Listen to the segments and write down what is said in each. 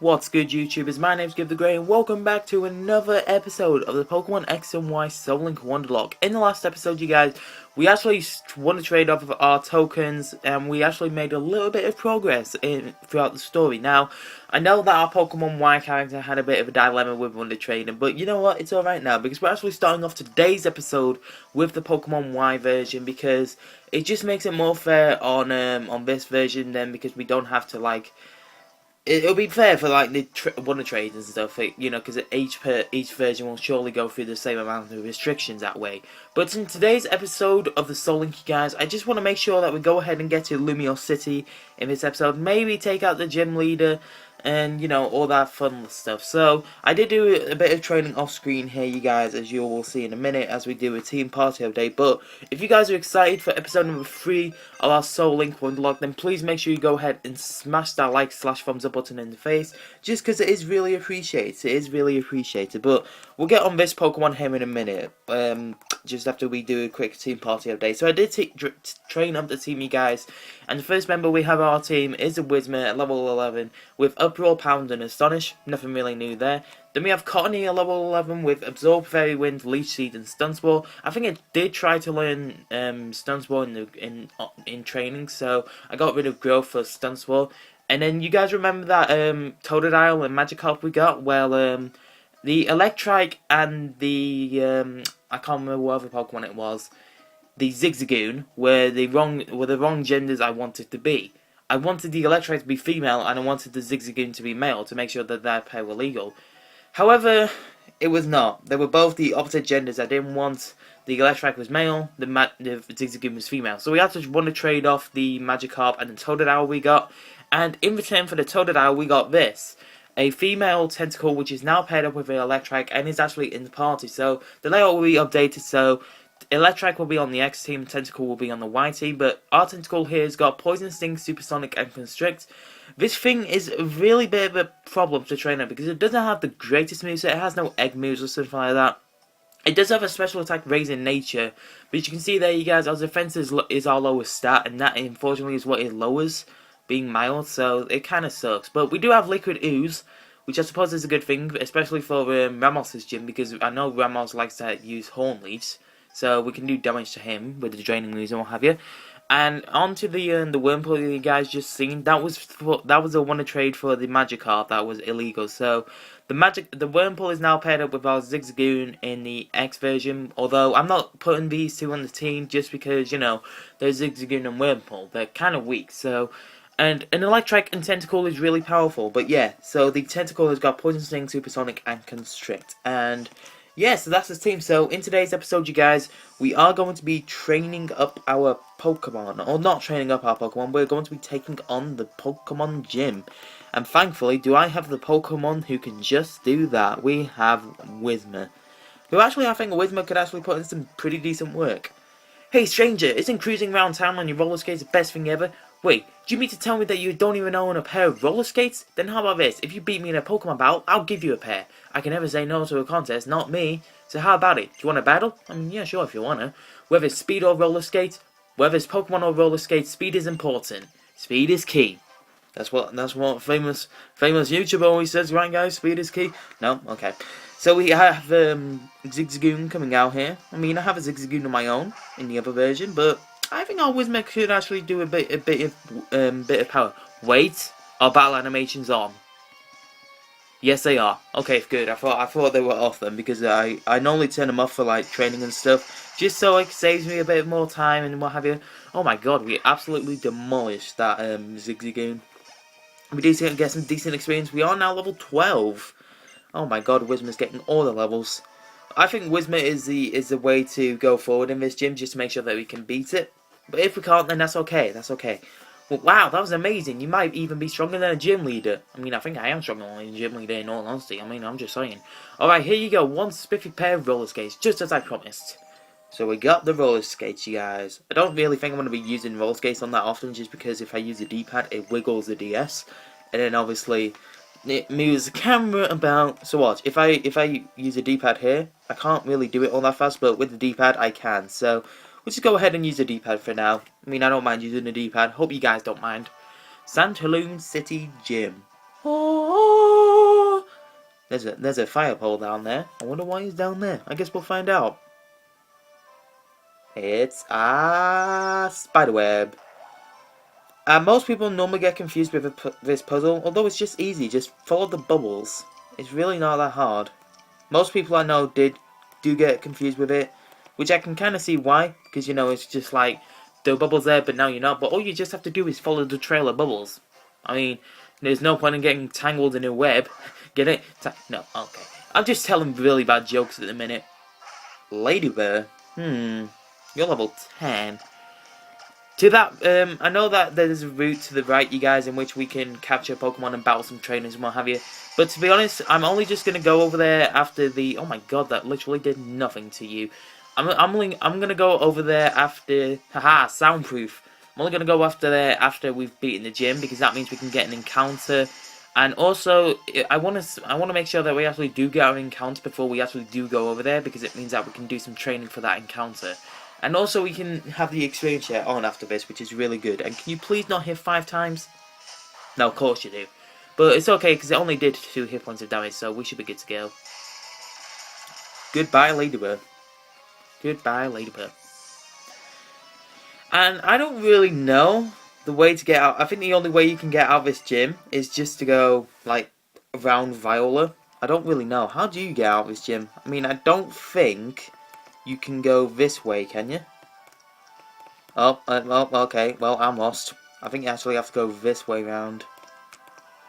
What's good, YouTubers? My name's Gib The Great, and welcome back to another episode of the Pokemon X and Y Soul Link Wonderlocke. In the last episode, you guys, we actually won a trade off of our tokens, and we actually made a little bit of progress throughout the story. Now, I know that our Pokemon Y character had a bit of a dilemma with WonderTrading, but you know what? It's alright now, because we're actually starting off today's episode with the Pokemon Y version, because it just makes it more fair on this version then, because we don't have to, like... It'll be fair for like the WonderTrade and stuff, you know, because each version will surely go through the same amount of restrictions that way. But in today's episode of the Soul Link, you guys, I just want to make sure that we go ahead and get to Lumiose City in this episode. Maybe take out the gym leader and, you know, all that fun stuff. So, I did do a bit of training off screen here, you guys, as you will see in a minute, as we do a team party update. But, if you guys are excited for episode number 3 of our Soul Link Wonderlocke, then please make sure you go ahead and smash that like/thumbs up button in the face, just because it is really appreciated. It is really appreciated. But, we'll get on this Pokemon here in a minute, just after we do a quick team party update. So, I did train up the team, you guys, and the first member we have our team is a Whismur at level 11, with Uproar, Pound, and Astonish. Nothing really new there. Then we have Cottony at level 11 with Absorb, Fairy Wind, Leech Seed, and Stun Spore. I think I did try to learn Stun Spore in training, so I got rid of Growth for Stun Spore. And then you guys remember that Totodile and Magikarp we got? Well, the Electrike and the I can't remember what other Pokemon it was. The Zigzagoon were the wrong genders I wanted to be. I wanted the Electrike to be female, and I wanted the Zigzagoon to be male, to make sure that their pair were legal. However, it was not. They were both the opposite genders. I didn't want the Electrike was male, the Zigzagoon was female. So we had to want to trade off the Magikarp and the Totodile we got, and in return for the Totodile, we got this. A female tentacle, which is now paired up with an Electrike, and is actually in the party. So the layout will be updated, so Electrike will be on the X team, Tentacle will be on the Y team, but our Tentacle here has got Poison Sting, Supersonic, and Constrict. This thing is a really bit of a problem to train up, because it doesn't have the greatest moveset, it has no egg moves or something like that. It does have a special attack Raising Nature, but as you can see there, you guys, our defense is our lowest stat, and that unfortunately is what it lowers, being mild, so it kind of sucks. But we do have Liquid Ooze, which I suppose is a good thing, especially for Ramos's gym, because I know Ramos likes to use Horn Leech. So we can do damage to him with the draining moves and what have you. And onto the Wurmple you guys just seen. That was a WonderTrade for the Magikarp that was illegal. So the Wurmple is now paired up with our Zigzagoon in the X version. Although I'm not putting these two on the team just because, you know, there's Zigzagoon and Wurmple. They're kind of weak. So, and an Electrike and Tentacle is really powerful. But yeah, so the Tentacle has got Poison Sting, Supersonic, and Constrict. And yeah, so that's the team. So in today's episode, you guys, we are going to be training up our Pokemon. Or not training up our Pokemon, we're going to be taking on the Pokemon Gym. And thankfully, do I have the Pokemon who can just do that? We have Whismur. Who actually, I think Whismur could actually put in some pretty decent work. Hey stranger, isn't cruising around town on your roller skates the best thing ever? Wait, do you mean to tell me that you don't even own a pair of roller skates? Then how about this? If you beat me in a Pokemon battle, I'll give you a pair. I can never say no to a contest, not me. So how about it? Do you want a battle? I mean, yeah, sure if you wanna. Whether it's speed or roller skates, whether it's Pokemon or roller skates, speed is important. Speed is key. That's what famous YouTuber always says, right guys? Speed is key. No? Okay. So we have Zigzagoon coming out here. I mean, I have a Zigzagoon of my own in the other version, but I think our Whismur could actually do a bit of power. Wait, our battle animations on. Yes, they are. Okay, good. I thought they were off then, because I normally turn them off for like training and stuff, just so it saves me a bit more time and what have you. Oh my god, we absolutely demolished that Zigzagoon. We do get some decent experience. We are now level 12. Oh my god, Whismur's getting all the levels. I think Whismur is the way to go forward in this gym, just to make sure that we can beat it. But if we can't, then that's okay. That's okay. Well, wow, that was amazing. You might even be stronger than a gym leader. I mean, I think I am stronger than a gym leader in all honesty. I mean, I'm just saying. Alright, here you go. One spiffy pair of roller skates, just as I promised. So we got the roller skates, you guys. I don't really think I'm going to be using roller skates on that often, just because if I use a D-pad, it wiggles the DS. And then obviously, it moves the camera about. So watch, if I use a D-pad here, I can't really do it all that fast, but with the D-pad, I can. So we'll just go ahead and use the D-pad for now. I mean, I don't mind using the D-pad. Hope you guys don't mind. Santalune City Gym. Oh. There's a fire pole down there. I wonder why he's down there. I guess we'll find out. It's a spiderweb. Most people normally get confused with this puzzle, although it's just easy. Just follow the bubbles. It's really not that hard. Most people I know do get confused with it, which I can kind of see why, because you know it's just like there are bubbles there, but now you're not. But all you just have to do is follow the trail of bubbles. I mean, there's no point in getting tangled in a web. Get it? No, okay. I'm just telling really bad jokes at the minute. Ladybird. You're level 10. To that, I know that there's a route to the right, you guys, in which we can capture Pokemon and battle some trainers and what have you. But to be honest, I'm only just going to go over there after the... Oh my god, that literally did nothing to you. I'm going to go over there after... Haha, soundproof. I'm only going to go after there after we've beaten the gym, because that means we can get an encounter. And also, I want to make sure that we actually do get our encounter before we actually do go over there, because it means that we can do some training for that encounter. And also we can have the experience share on after this, which is really good. And can you please not hit 5 times? No, of course you do. But it's okay, because it only did 2 hit points of damage, so we should be good to go. Goodbye, Ladybird. Goodbye, Ladybird. And I don't really know the way to get out. I think the only way you can get out of this gym is just to go, like, around Viola. I don't really know. How do you get out of this gym? I mean, I don't think... You can go this way, can you? Oh, okay. Well, I'm lost. I think you actually have to go this way round.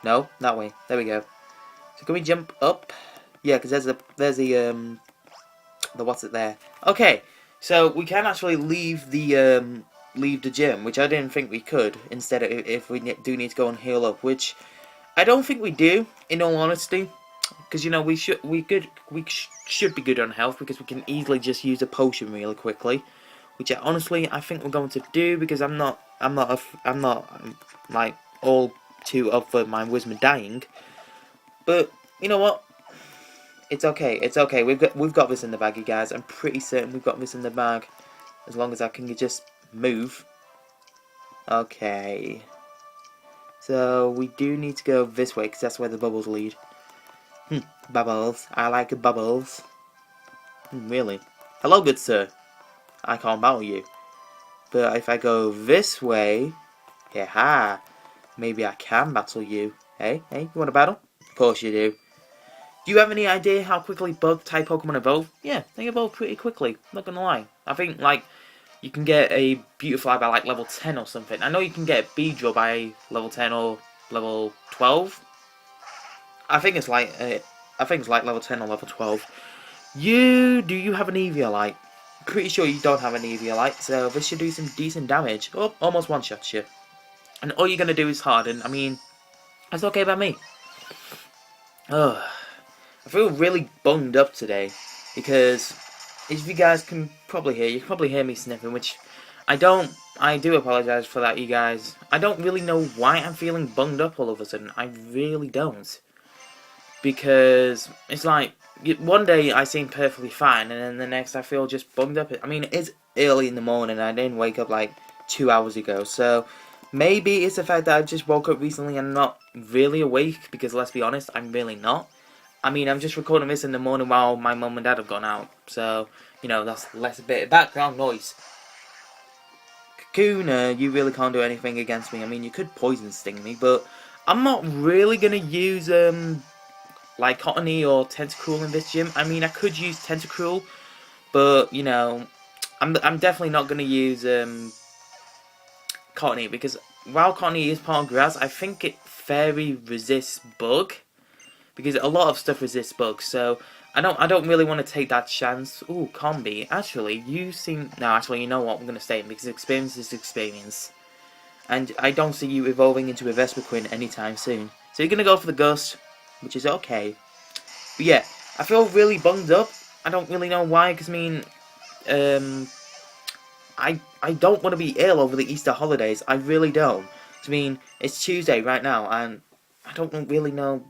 No, that way. There we go. So can we jump up? Yeah, because there's the what's it there? Okay, so we can actually leave the gym, which I didn't think we could. Instead, if we do need to go and heal up, which I don't think we do, in all honesty. Because you know we should be good on health, because we can easily just use a potion really quickly, which I think we're going to do, because I'm not like all too up for my Wizard dying. But you know what? It's okay. It's okay. We've got this in the bag, you guys. I'm pretty certain we've got this in the bag, as long as I can just move. Okay. So we do need to go this way, because that's where the bubbles lead. Bubbles. I like bubbles. Really? Hello, good sir. I can't battle you. But if I go this way... Yeah, maybe I can battle you. Hey, you want to battle? Of course you do. Do you have any idea how quickly bug-type Pokemon evolve? Yeah, they evolve pretty quickly. Not gonna lie. I think, like, you can get a Beautifly by, like, level 10 or something. I know you can get a Beedrill by level 10 or level 12. I think it's like level 10 or level 12. Do you have an Eviolite? Pretty sure you don't have an Eviolite, so this should do some decent damage. Oh, almost one-shots you. And all you're gonna do is harden. I mean, that's okay by me. Ugh. I feel really bunged up today, because if you guys can probably hear, you can probably hear me sniffing, which I do apologise for that, you guys. I don't really know why I'm feeling bunged up all of a sudden. I really don't. Because it's like, one day I seem perfectly fine, and then the next I feel just bunged up. I mean, it's early in the morning, I didn't wake up like 2 hours ago, so maybe it's the fact that I just woke up recently and I'm not really awake, because let's be honest, I'm really not. I mean, I'm just recording this in the morning while my mum and dad have gone out, so, you know, that's less a bit of background noise. Kakuna, you really can't do anything against me. I mean, you could poison sting me, but I'm not really gonna use, like Cottony or Tentacruel in this gym. I mean, I could use Tentacruel, but you know, I'm definitely not gonna use Cottony, because while Cottony is part of grass, I think it fairy resists bug, because a lot of stuff resists bugs. So I don't really want to take that chance. Ooh, Combi. Actually, you seem actually, you know what? I'm gonna stay in, because experience is experience, and I don't see you evolving into a Vespiquen anytime soon. So you're gonna go for the Ghost, which is okay. But yeah, I feel really bunged up. I don't really know why, because I mean, I don't want to be ill over the Easter holidays. I really don't. I mean, it's Tuesday right now, and I don't really know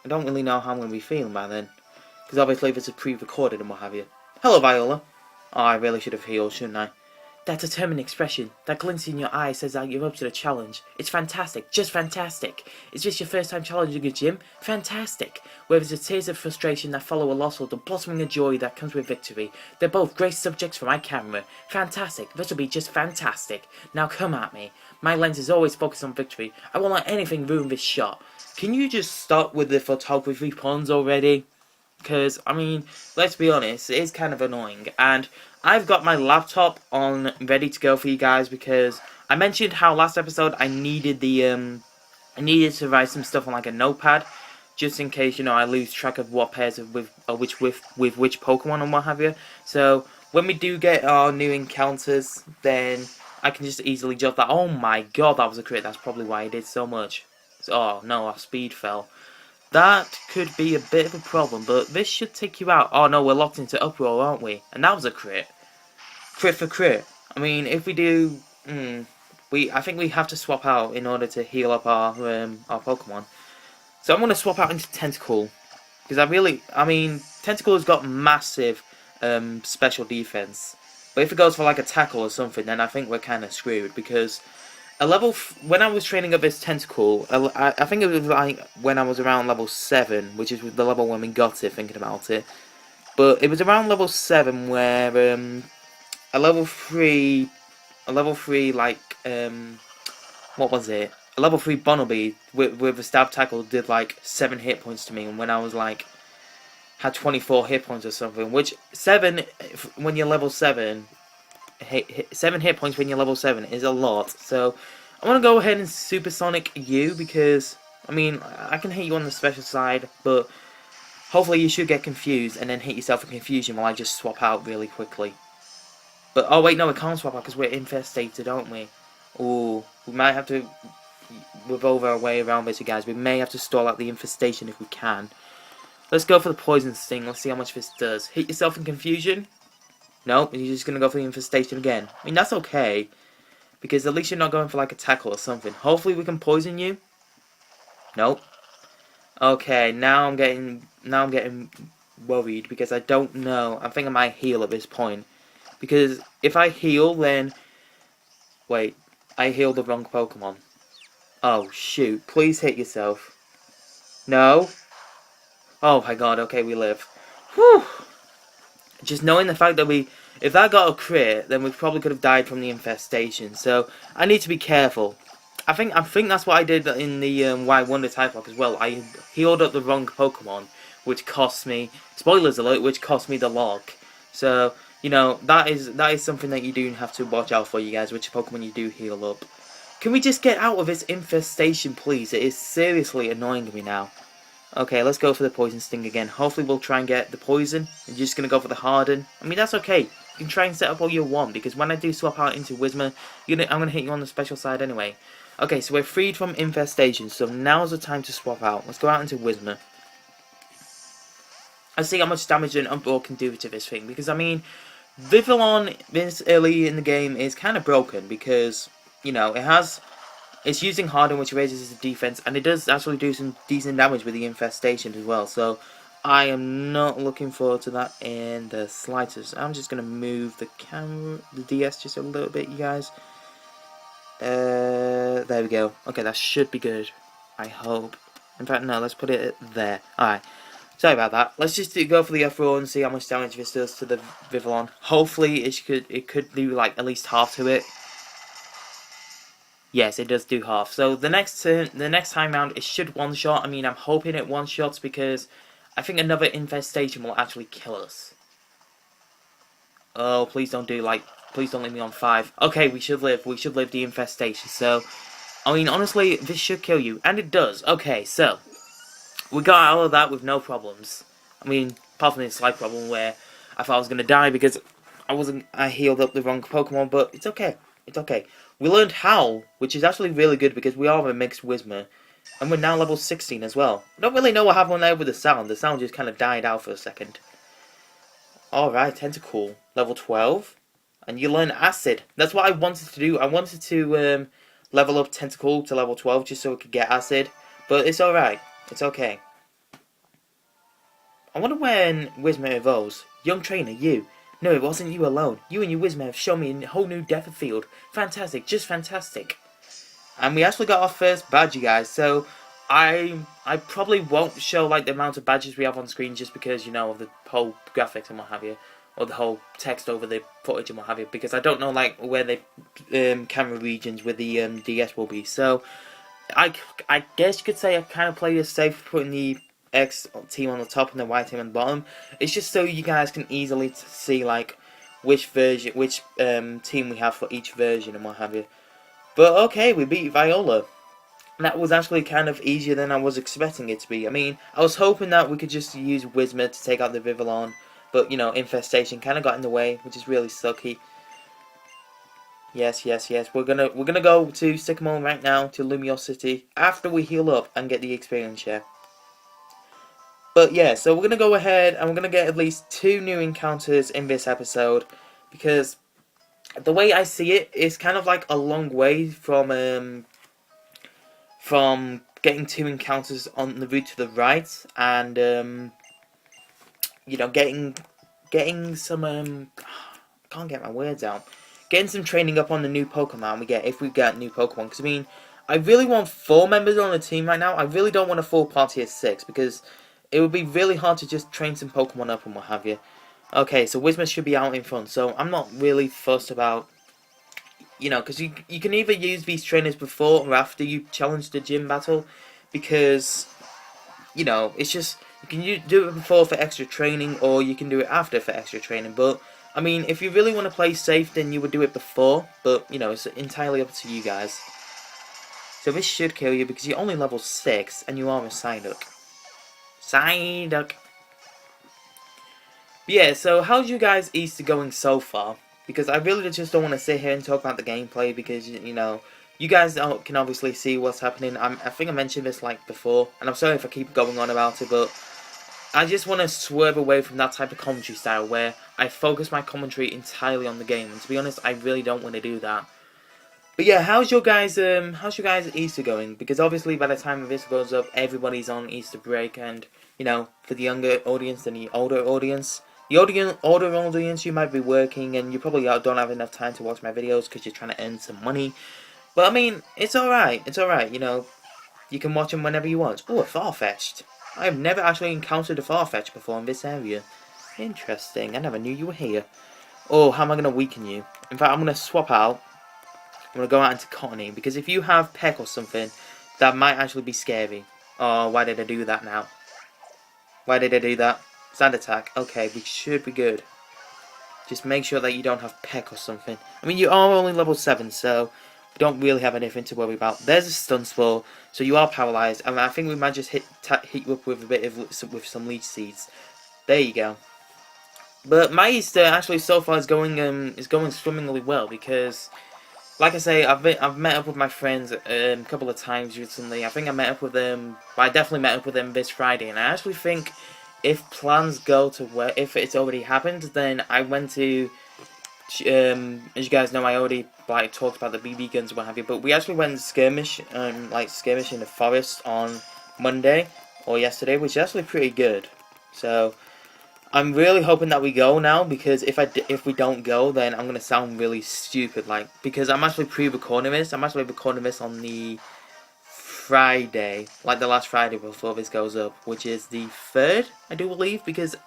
how I'm going to be feeling by then. Because obviously this is pre-recorded and what have you. Hello, Viola. Oh, I really should have healed, shouldn't I? That determined expression, that glint in your eye says that you're up to the challenge. It's fantastic, just fantastic. Is this your first time challenging a gym? Fantastic. Whether it's the tears of frustration that follow a loss or the blossoming of joy that comes with victory, they're both great subjects for my camera. Fantastic, this'll be just fantastic. Now come at me. My lens is always focused on victory. I won't let anything ruin this shot. Can you just stop with the photography puns already? Because, I mean, let's be honest, it is kind of annoying. And I've got my laptop on ready to go for you guys because I mentioned how last episode I needed I needed to write some stuff on like a notepad just in case, you know, I lose track of what pairs of with which Pokemon and what have you. So when we do get our new encounters, then I can just easily jot that. Oh my god, that was a crit. That's probably why I did so much. Oh no, our speed fell. That could be a bit of a problem, but this should take you out. Oh no, we're locked into uproar, aren't we? And that was a crit. Crit for crit. I mean, if we do, I think we have to swap out in order to heal up our Pokemon. So I'm gonna swap out into Tentacle because I mean, Tentacle has got massive special defense. But if it goes for like a tackle or something, then I think we're kind of screwed because when I was training up this Tentacle, I think it was like when I was around level 7, which is the level when we got it, thinking about it. But it was around level 7 where a level 3 like what was it? A level 3 Bunnelby with a stab tackle did like 7 hit points to me, and when I was like had 24 hit points or something, which 7 when you're level 7. 7 hit points when you're level 7 is a lot. So I'm gonna go ahead and Supersonic you because I mean I can hit you on the special side, but hopefully you should get confused and then hit yourself in confusion while I just swap out really quickly. But oh wait, no, we can't swap out because we're infestated, aren't we? Ooh, we might have to revolve our way around this, you guys. We may have to stall out the infestation if we can. Let's go for the poison sting. Let's see how much this does. Hit yourself in confusion. Nope, you're just going to go for the infestation again. I mean, that's okay. Because at least you're not going for like a tackle or something. Hopefully we can poison you. Nope. Okay, now I'm getting worried because I don't know. I think I might heal at this point. Because if I heal, then... Wait, I healed the wrong Pokemon. Oh, shoot. Please hit yourself. No. Oh my god, okay, we live. Whew. Just knowing the fact that if that got a crit, then we probably could have died from the infestation. So I need to be careful. I think that's what I did in the Y Wonder type lock as well. I healed up the wrong Pokemon, which cost me, spoilers alert, which cost me the lock. So you know that is something that you do have to watch out for, you guys. Which Pokemon you do heal up. Can we just get out of this infestation, please? It is seriously annoying me now. Okay, let's go for the poison sting again. Hopefully we'll try and get the poison. I'm just going to go for the harden. I mean, that's okay. You can try and set up all you want, because when I do swap out into Whismur, I'm going to hit you on the special side anyway. Okay, so we're freed from infestation, so now's the time to swap out. Let's go out into Whismur. Let's see how much damage an Uproar can do to this thing, because I mean, Vivillon this early in the game is kind of broken, because, you know, it's using Harden, which raises its defense, and it does actually do some decent damage with the infestation as well. So I am not looking forward to that in the slightest. I'm just going to move the camera, the DS just a little bit, you guys. There we go. Okay, that should be good. I hope. In fact, no, let's put it there. Alright. Sorry about that. Let's just go for the Uproar and see how much damage this does to the Vivillon. Hopefully it could do like at least half to it. Yes, it does do half. So the next time round, it should one-shot. I mean, I'm hoping it one-shots because I think another infestation will actually kill us. Oh, please don't leave me on 5. Okay, we should live. We should live the infestation. So, I mean, honestly, this should kill you. And it does. Okay, so, we got out of that with no problems. I mean, apart from this slight problem where I thought I was going to die because I healed up the wrong Pokemon, but it's okay. It's okay. We learned Howl, which is actually really good because we are a mixed Whismur. And we're now level 16 as well. I don't really know what happened there with the sound. The sound just kind of died out for a second. Alright, Tentacool. Level 12. And you learn Acid. That's what I wanted to do. I wanted to level up Tentacool to level 12 just so it could get Acid. But it's alright. It's okay. I wonder when Whismur evolves. Young trainer, you. No, it wasn't you alone. You and your Wizman have shown me a whole new depth of field. Fantastic, just fantastic. And we actually got our first badge, you guys, so I probably won't show like the amount of badges we have on screen just because, you know, of the whole graphics and what have you, or the whole text over the footage and what have you, because I don't know like where the camera regions with the DS will be. So I guess you could say I kind of played it safe putting the X team on the top and the Y team on the bottom. It's just so you guys can easily see like which team we have for each version and what have you. But okay, we beat Viola. That was actually kind of easier than I was expecting it to be. I mean, I was hoping that we could just use Whismur to take out the Vivillon, but, you know, Infestation kind of got in the way, which is really sucky. Yes. We're gonna go to Sycamore right now, to Lumiose City, after we heal up and get the experience share. But yeah, so we're gonna go ahead and we're gonna get at least 2 new encounters in this episode, because the way I see it, it's kind of like a long way from getting 2 encounters on the route to the right, and you know, getting some I can't get my words out. Getting some training up on the new Pokemon we get if we get new Pokemon. Because I mean, I really want 4 members on the team right now. I really don't want a full party of 6 because it would be really hard to just train some Pokemon up and what have you. Okay, so Whismur should be out in front, so I'm not really fussed about, you know, because you can either use these trainers before or after you challenge the gym battle, because, you know, it's just, you can do it before for extra training, or you can do it after for extra training, but, I mean, if you really want to play safe, then you would do it before, but, you know, it's entirely up to you guys. So this should kill you, because you're only level 6, and you are a Psyduck. Psyduck! Yeah, so how's you guys' Easter going so far? Because I really just don't want to sit here and talk about the gameplay, because, you know, you guys can obviously see what's happening. I think I mentioned this, like, before, and I'm sorry if I keep going on about it, but I just want to swerve away from that type of commentary style where I focus my commentary entirely on the game, and to be honest, I really don't want to do that. But yeah, how's your guys' Easter going? Because obviously by the time this goes up, everybody's on Easter break, and, you know, for the younger audience and the older audience, older audience, you might be working and you probably don't have enough time to watch my videos because you're trying to earn some money. But I mean, it's alright, you know, you can watch them whenever you want. Oh, a Farfetch'd. I have never actually encountered a Farfetch'd before in this area. Interesting, I never knew you were here. Oh, how am I going to weaken you? In fact, I'm going to swap out. I'm going to go out into Cottony, because if you have Peck or something, that might actually be scary. Oh, why did I do that now? Why did I do that? Sand attack. Okay, we should be good. Just make sure that you don't have Peck or something. I mean, you are only level 7, so we don't really have anything to worry about. There's a stun spore, so you are paralyzed. I mean, I think we might just hit you up with a bit of with some leech seeds. There you go. But my Easter actually so far is going swimmingly well, because, like I say, I've met up with my friends a couple of times recently. I think I met up with them. I definitely met up with them this Friday, and I actually think, if plans go to where, if it's already happened, then I went to, as you guys know, I already like talked about the BB guns and what have you, but we actually went skirmish in the forest on Monday, or yesterday, which is actually pretty good. So, I'm really hoping that we go now, because if we don't go, then I'm going to sound really stupid, like, because I'm actually pre-recording this. I'm actually recording this on the Friday, like the last Friday before this goes up, which is the 3rd, I do believe, because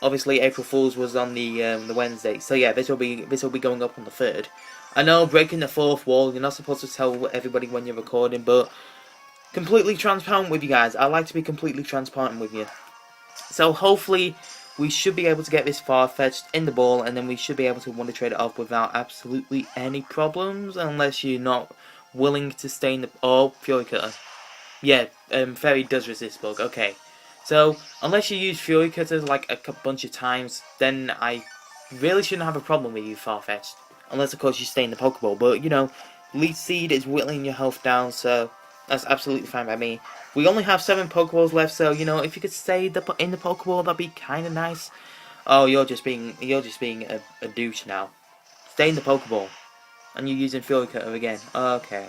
obviously April Fool's was on the Wednesday. So yeah, this will be going up on the 3rd. I know, breaking the 4th wall, you're not supposed to tell everybody when you're recording, but completely transparent with you guys. I like to be completely transparent with you. So hopefully we should be able to get this Farfetch'd in the ball, and then we should be able to WonderTrade it off without absolutely any problems, unless you're not willing to stay in the... Oh, Fury Cutter. Yeah, Fairy does resist bug, okay. So, unless you use Fury Cutters like a bunch of times, then I really shouldn't have a problem with you, Farfetch'd. Unless, of course, you stay in the Pokeball. But, you know, Leech Seed is whittling your health down, so that's absolutely fine by me. We only have 7 Pokeballs left, so, you know, if you could stay in the Pokeball, that'd be kind of nice. Oh, you're just being a douche now. Stay in the Pokeball. And you're using Fury Cutter again. Okay.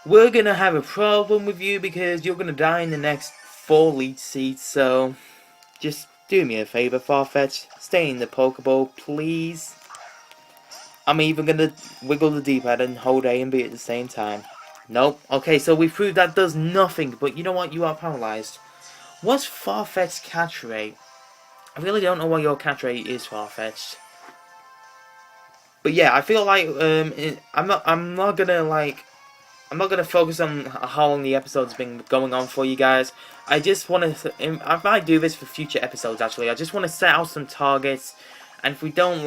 We're gonna have a problem with you, because you're gonna die in the next 4 Leech Seeds, so just Do me a favor, Farfetch. Stay in the Pokeball, please. I'm even gonna wiggle the D-pad and hold A and B at the same time. Nope. Okay, so we proved that does nothing, but you know what? You are paralyzed. What's Farfetch's catch rate? I really don't know what your catch rate is, Farfetch'd. But yeah, I feel like I'm not gonna focus on how long the episode's been going on for you guys. I just want to. I might do this for future episodes. Actually, I just want to set out some targets, and if we don't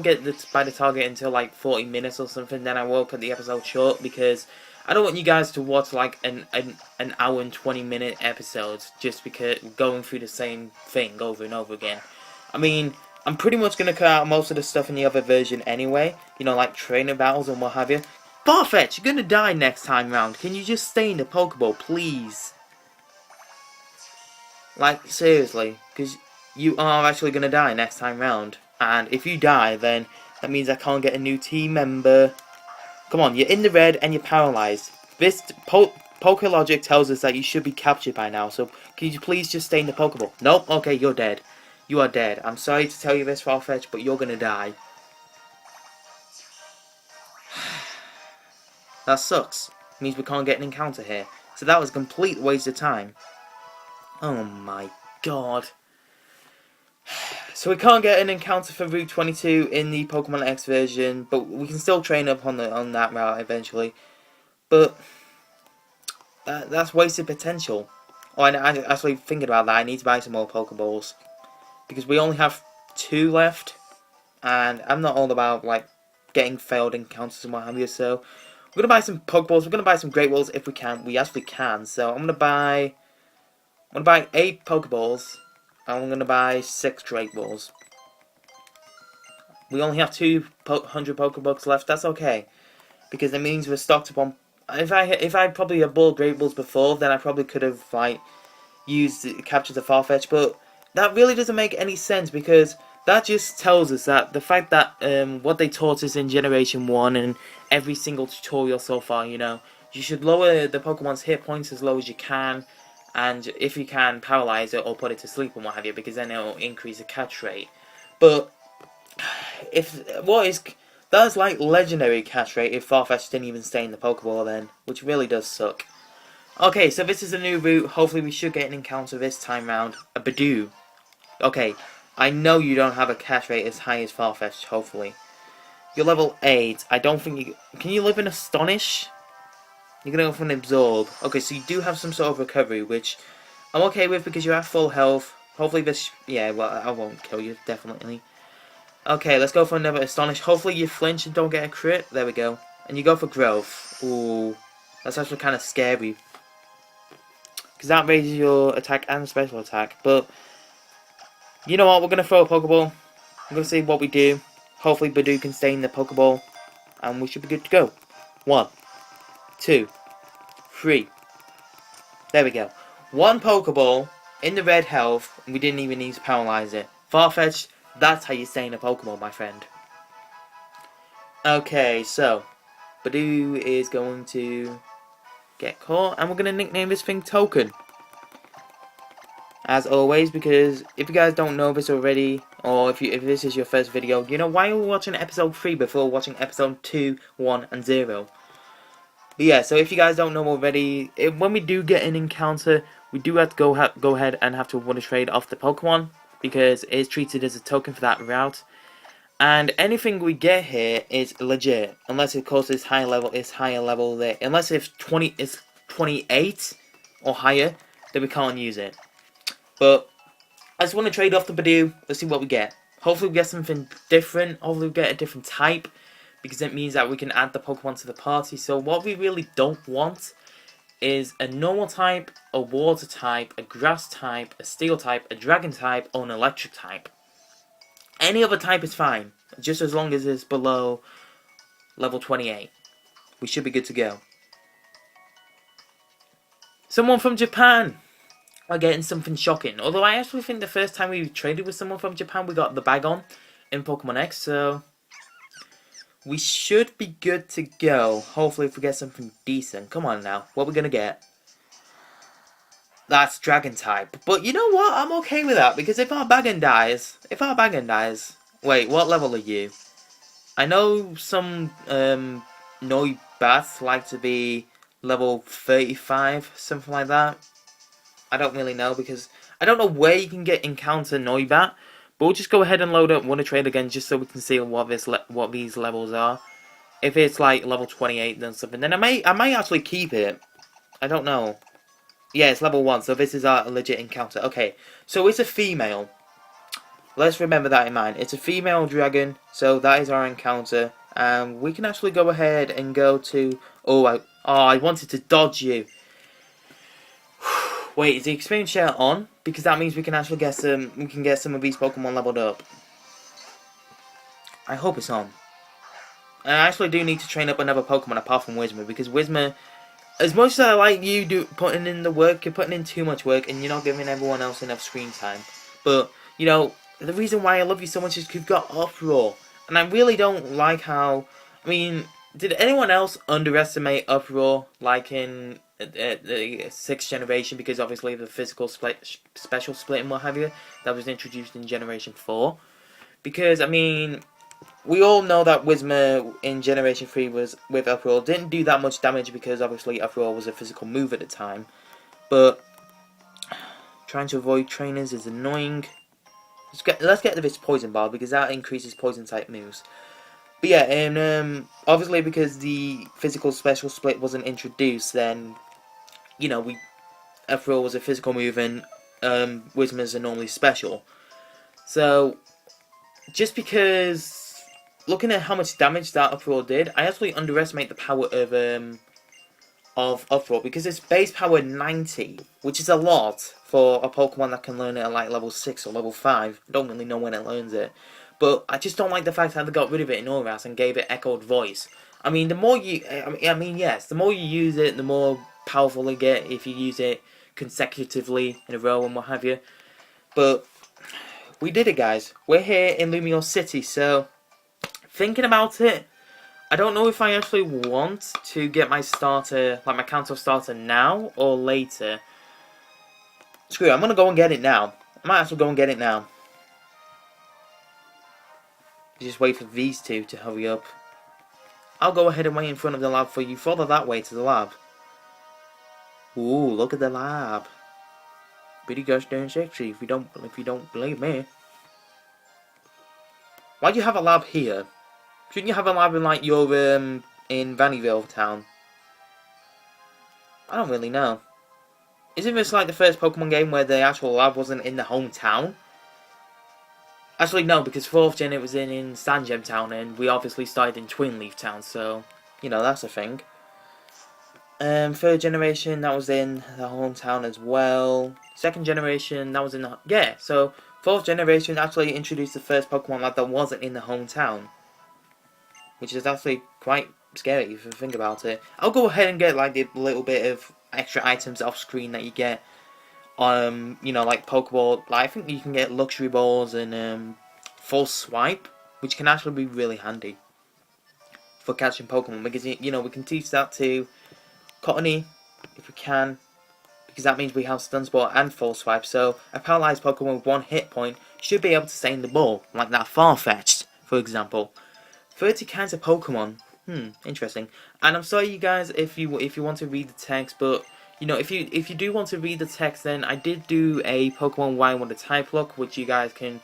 get by the target until like 40 minutes or something, then I will cut the episode short because I don't want you guys to watch like an hour and 20-minute episodes just because going through the same thing over and over again. I mean, I'm pretty much gonna cut out most of the stuff in the other version anyway. You know, like trainer battles and what have you. Farfetch, you're gonna die next time round. Can you just stay in the Pokeball, please? Like, seriously, because you are actually gonna die next time round. And if you die, then that means I can't get a new team member. Come on, you're in the red and you're paralyzed. This Pokelogic tells us that you should be captured by now, so can you please just stay in the Pokeball? Nope, okay, you're dead. You are dead. I'm sorry to tell you this, Farfetch, but you're gonna die. That sucks. It means we can't get an encounter here. So that was a complete waste of time. Oh my god. So we can't get an encounter for Route 22 in the Pokemon X version, but we can still train up on that route eventually. But that's wasted potential. Oh, and actually thinking about that, I need to buy some more Pokeballs because we only have 2 left, and I'm not all about like getting failed encounters and what have you. So we're gonna buy some Pokeballs. We're gonna buy some Great Balls if we can. We actually can. So I'm gonna buy 8 Pokeballs. And I'm gonna buy 6 Great Balls. We only have 200 Pokebucks left. That's okay, because it means we're stocked up on. If I probably had bought Great Balls before, then I probably could have like captured the Farfetch. But that really doesn't make any sense because that just tells us that the fact that what they taught us in Generation 1 and every single tutorial so far, you know, you should lower the Pokemon's hit points as low as you can. And if you can, paralyze it or put it to sleep and what have you, because then it'll increase the catch rate. But that's like legendary catch rate if Farfetch didn't even stay in the Pokeball then, which really does suck. Okay, so this is a new route. Hopefully we should get an encounter this time round. A Badoo. Okay, I know you don't have a catch rate as high as Farfetch. Hopefully, you're level 8. I don't think you can. You live in Astonish? You're gonna go for an Absorb. Okay, so you do have some sort of recovery, which I'm okay with because you have full health. Hopefully this... Yeah, well, I won't kill you, definitely. Okay, let's go for another Astonish. Hopefully you flinch and don't get a crit. There we go. And you go for Growth. Ooh, that's actually kind of scary. Because that raises your attack and special attack. But, you know what? We're going to throw a Pokeball. I'm going to see what we do. Hopefully Badoo can stay in the Pokeball. And we should be good to go. 1, 2, 3. There we go. 1 Pokeball in the red health, and we didn't even need to paralyze it. Farfetch, that's how you stay in a Pokemon, my friend. Okay, so Badoo is going to get caught, and we're going to nickname this thing Token. As always, because if you guys don't know this already, or if this is your first video, you know, why are we watching episode 3 before watching episode 2, 1, and 0? But yeah, so if you guys don't know already, when we do get an encounter, we do have to go ahead and have to WonderTrade off the Pokemon, because it is treated as a token for that route. And anything we get here is legit, unless of course it's higher level there. Unless it's 28 or higher, then we can't use it. But I just want to trade off the Badoo. Let's see what we get. Hopefully we get something different. Hopefully we get a different type, because it means that we can add the Pokemon to the party. So what we really don't want is a normal type, a water type, a grass type, a steel type, a dragon type, or an electric type. Any other type is fine, just as long as it's below level 28. We should be good to go. Someone from Japan are getting something shocking. Although I actually think the first time we traded with someone from Japan, we got the bag on in Pokemon X, so we should be good to go. Hopefully if we get something decent. Come on now, what are we going to get? That's dragon type. But you know what? I'm okay with that because if our Bagon dies, wait, what level are you? I know some Noibat like to be level 35, something like that. I don't really know because I don't know where you can get encounter Noibat. But we'll just go ahead and load up WonderTrade again just so we can see what these levels are. If it's like level 28 then something, then I might actually keep it. I don't know. Yeah, it's level 1, so this is our legit encounter. Okay, so it's a female. Let's remember that in mind. It's a female dragon, so that is our encounter. And we can actually go ahead and go to... I wanted to dodge you. Wait, is the experience share on? Because that means we can actually get some... We can get some of these Pokemon leveled up. I hope it's on. And I actually do need to train up another Pokemon apart from Whismur, because Whismur... As much as I like you putting in the work, you're putting in too much work, and you're not giving everyone else enough screen time. But, you know, the reason why I love you so much is because you've got Uproar. And I really don't like how... I mean, did anyone else underestimate Uproar, like in the 6th generation? Because obviously the physical special split and what have you, that was introduced in Generation 4. Because, I mean... We all know that Whismur in Generation 3 was with Uproar didn't do that much damage because obviously Uproar was a physical move at the time. But trying to avoid trainers is annoying. Let's get this Poison Bar because that increases poison type moves. But yeah, and obviously because the physical special split wasn't introduced, then you know Uproar was a physical move and Whismur's are normally special. So just because. Looking at how much damage that Uproar did, I actually underestimate the power of Uproar because it's base power 90, which is a lot for a Pokemon that can learn it at like level 6 or level 5. I don't really know when it learns it. But I just don't like the fact that they got rid of it in Oras and gave it Echoed Voice. I mean, the more you... yes, the more you use it, the more powerful it get if you use it consecutively in a row and what have you. But we did it, guys. We're here in Lumiose City, so... Thinking about it, I don't know if I actually want to get my starter, like my Kanto starter now or later. Screw it, I'm gonna go and get it now. I might actually go and get it now. Just wait for these two to hurry up. I'll go ahead and wait in front of the lab for you. Follow that way to the lab. Ooh, look at the lab. Pretty gosh darn sexy if you don't believe me. Why do you have a lab here? Shouldn't you have a lab in like your in Vannyville town? I don't really know. Isn't this like the first Pokemon game where the actual lab wasn't in the hometown? Actually no, because 4th gen it was in Sandgem Town and we obviously started in Twin Leaf Town, so you know that's a thing. 3rd generation that was in the hometown as well. 2nd generation that was in the so 4th generation actually introduced the first Pokemon lab that wasn't in the hometown. Which is actually quite scary if you think about it. I'll go ahead and get like the little bit of extra items off screen that you get. You know, like Pokeball. Like, I think you can get luxury balls and False Swipe, which can actually be really handy for catching Pokemon because you know we can teach that to Cottony if we can, because that means we have Stun Spore and False Swipe. So a paralyzed Pokemon with 1 hit point should be able to stay in the ball, like that Farfetch'd, for example. 30 kinds of Pokemon. Interesting. And I'm sorry, you guys, if you want to read the text, but you know, if you do want to read the text, then I did do a Pokemon Y Wonder Type Look, which you guys can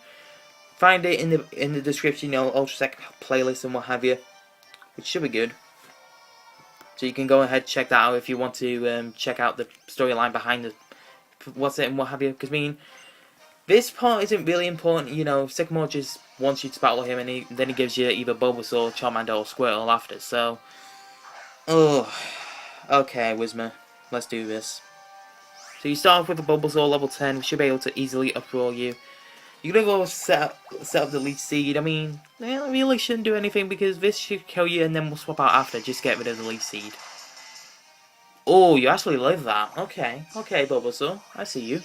find it in the description, you know, Ultrasec playlist and what have you, which should be good. So you can go ahead and check that out if you want to check out the storyline behind the what's it and what have you. Because I mean, this part isn't really important, you know. Sycamore just wants you to battle him, and then he gives you either Bulbasaur, Charmander, or Squirtle after. So, okay, Whismur, let's do this. So you start off with a Bulbasaur level 10. We should be able to easily uproar you. You're gonna go set up the Leech Seed. I mean, it really shouldn't do anything because this should kill you, and then we'll swap out after. Just get rid of the Leech Seed. Oh, you actually live that. Okay, Bulbasaur, I see you.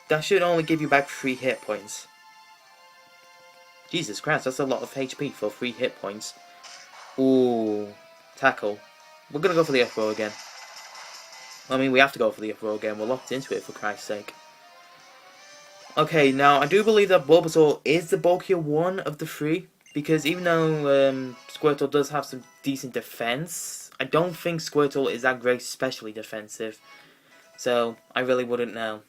That should only give you back 3 hit points. Jesus Christ, that's a lot of HP for 3 hit points. Ooh, tackle. We're gonna go for the Uproar again. I mean, we have to go for the Uproar again. We're locked into it, for Christ's sake. Okay, now, I do believe that Bulbasaur is the bulkier one of the three. Because even though Squirtle does have some decent defense, I don't think Squirtle is that great specially defensive. So, I really wouldn't know.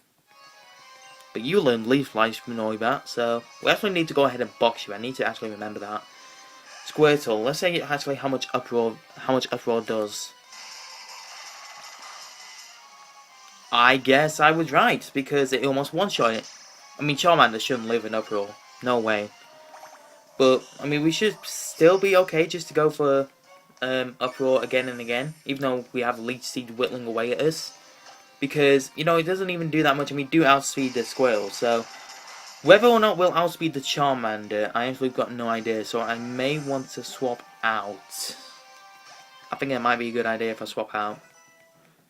But you learned Leaf Life from Noibat, so we actually need to go ahead and box you. I need to actually remember that. Squirtle, let's say actually how much Uproar does. I guess I was right, because it almost one-shot it. I mean, Charmander shouldn't live in Uproar. No way. But, I mean, we should still be okay just to go for Uproar again and again. Even though we have Leech Seed whittling away at us. Because, you know, it doesn't even do that much, and we do outspeed the Squirtle. So, whether or not we'll outspeed the Charmander, I actually got no idea. So, I may want to swap out. I think it might be a good idea if I swap out.